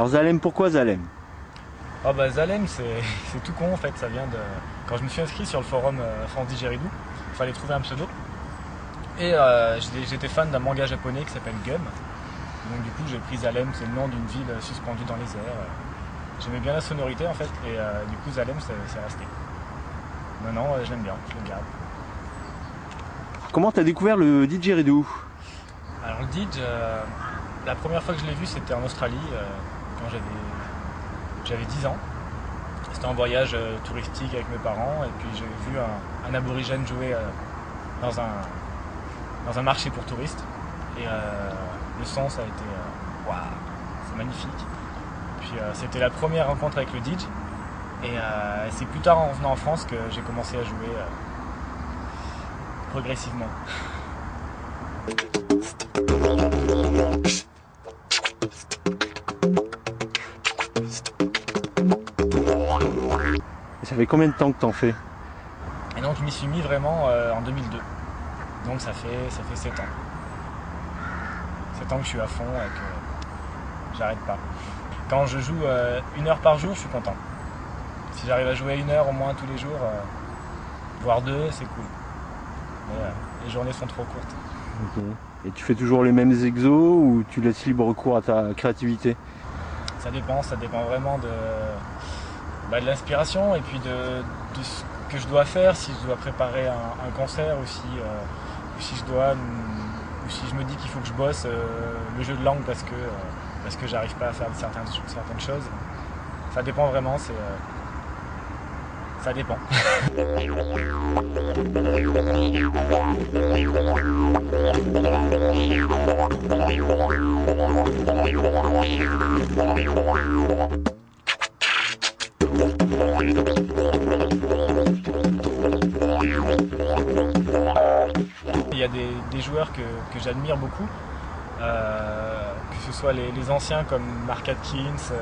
Alors Zalem, pourquoi Zalem? Ah bah Zalem c'est tout con en fait, ça vient de... Quand je me suis inscrit sur le forum France Didgeridoo, il fallait trouver un pseudo. Et j'étais fan d'un manga japonais qui s'appelle Gum. Donc du coup j'ai pris Zalem, c'est le nom d'une ville suspendue dans les airs. J'aimais bien la sonorité en fait, et du coup Zalem c'est resté. Maintenant je l'aime bien, je le garde. Comment t'as découvert le didgeridoo? Alors le didge, la première fois que je l'ai vu c'était en Australie, quand j'avais 10 ans. C'était en voyage touristique avec mes parents, et puis j'ai vu un aborigène jouer dans un marché pour touristes. Et le son, ça a été waouh, c'est magnifique. Puis c'était la première rencontre avec le didge. Et c'est plus tard en venant en France que j'ai commencé à jouer progressivement. Et ça fait combien de temps que t'en fais? Et donc je m'y suis mis vraiment en 2002. Donc ça fait 7 ans. 7 ans que je suis à fond et que j'arrête pas. Quand je joue 1 heure par jour, je suis content. Si j'arrive à jouer 1 heure au moins tous les jours, voire 2, c'est cool. Mais les journées sont trop courtes. Okay. Et tu fais toujours les mêmes exos ou tu laisses libre cours à ta créativité? Ça dépend vraiment de l'inspiration et puis de ce que je dois faire, si je dois préparer un concert ou si je me dis qu'il faut que je bosse le jeu de langue parce que j'arrive pas à faire certaines choses. Ça dépend vraiment, ça dépend. Il y a des joueurs que j'admire beaucoup, que ce soit les anciens comme Mark Atkins,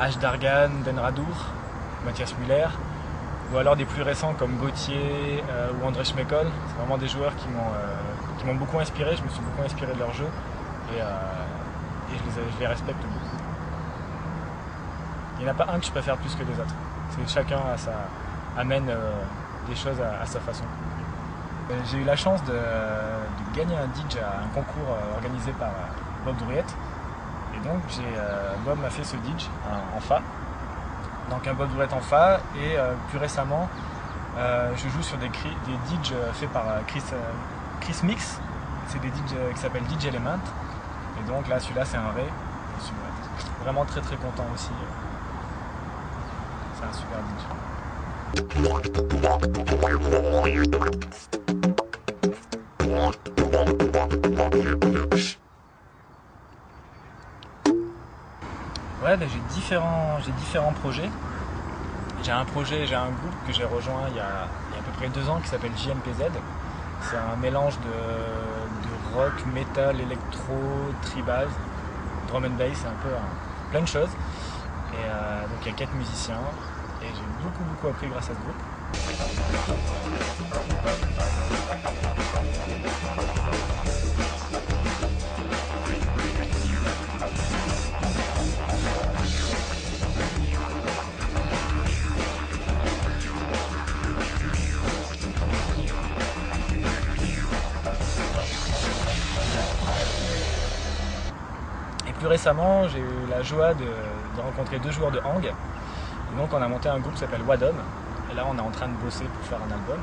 Ash Dargan, Ben Radour, Mathias Müller, ou alors des plus récents comme Gauthier ou André Schmekol. C'est vraiment des joueurs qui m'ont beaucoup inspiré, je me suis beaucoup inspiré de leur jeu et je les respecte beaucoup. Il n'y en a pas un que je préfère plus que les autres. Chacun amène des choses à sa façon. J'ai eu la chance de gagner un didge à un concours organisé par Bob Drouillette. Et donc Bob m'a fait ce didge en Fa. Donc un Bob Drouillette en Fa. Et plus récemment, je joue sur des didges faits par Chris Mix. C'est des didges qui s'appellent Didge Element. Et donc là, celui-là, c'est un Ré. Je suis vraiment très très content aussi. C'est un super didge. Ouais, j'ai différents projets. J'ai un groupe que j'ai rejoint il y a à peu près 2 ans qui s'appelle JMPZ. C'est un mélange de rock, metal, électro, tribal, drum and bass, c'est un peu plein de choses. Et donc il y a 4 musiciens et j'ai beaucoup appris grâce à ce groupe. Et plus récemment, j'ai eu la joie de rencontrer 2 joueurs de hang. Et donc on a monté un groupe qui s'appelle Wadom. Et là on est en train de bosser pour faire un album.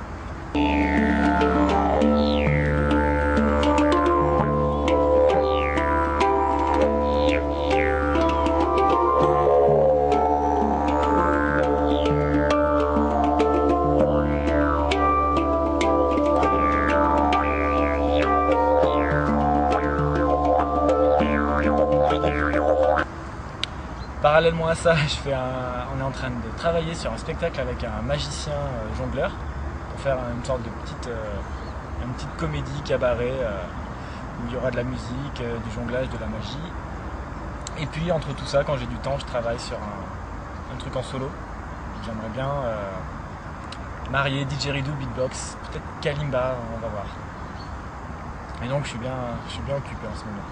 Parallèlement à ça, on est en train de travailler sur un spectacle avec un magicien jongleur pour faire une sorte de petite comédie cabaret où il y aura de la musique, du jonglage, de la magie. Et puis entre tout ça, quand j'ai du temps, je travaille sur un truc en solo. J'aimerais bien marier didgeridoo, beatbox, peut-être kalimba, on va voir. Et donc je suis bien occupé en ce moment.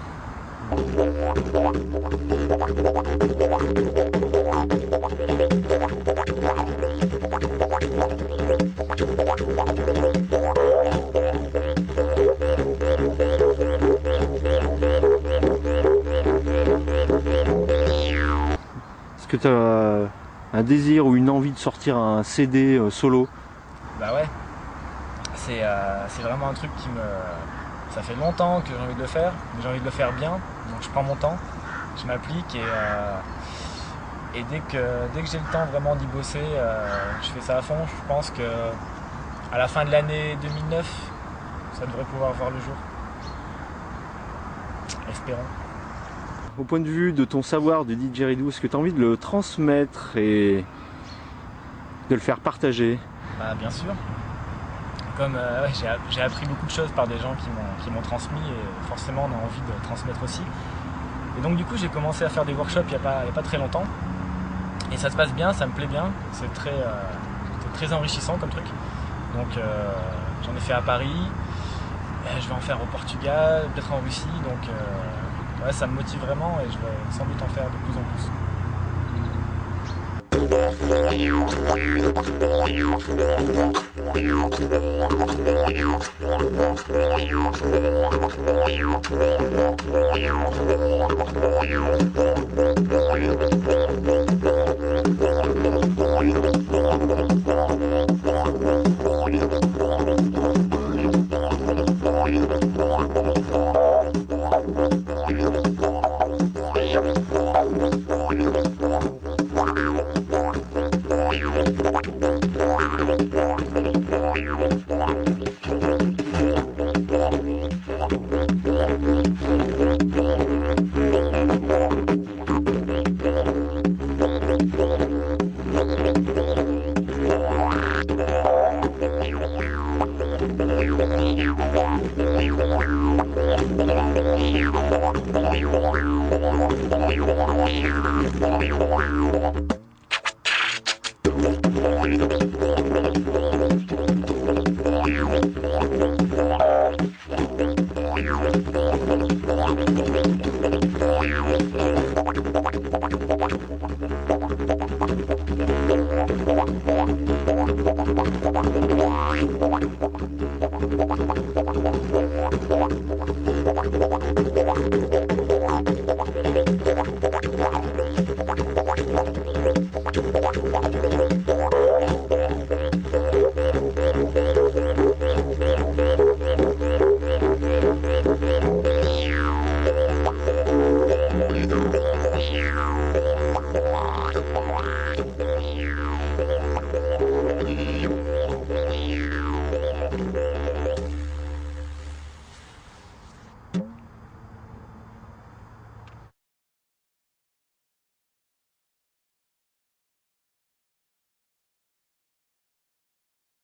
Est-ce que tu as un désir ou une envie de sortir un CD solo? Bah ouais, c'est vraiment un truc qui me... Ça fait longtemps que j'ai envie de le faire, mais j'ai envie de le faire bien, donc je prends mon temps, je m'applique et dès que j'ai le temps vraiment d'y bosser, je fais ça à fond. Je pense que à la fin de l'année 2009, ça devrait pouvoir voir le jour. Espérons. Au point de vue de ton savoir de didgeridoo, est-ce que tu as envie de le transmettre et de le faire partager? Bah, bien sûr. Comme ouais, j'ai appris beaucoup de choses par des gens qui m'ont transmis et forcément on a envie de transmettre aussi. Et donc du coup j'ai commencé à faire des workshops il y a pas très longtemps. Et ça se passe bien, ça me plaît bien. C'est très enrichissant comme truc. Donc j'en ai fait à Paris. Je vais en faire au Portugal, peut-être en Russie. Donc ouais, ça me motive vraiment et je vais sans doute en faire de plus en plus.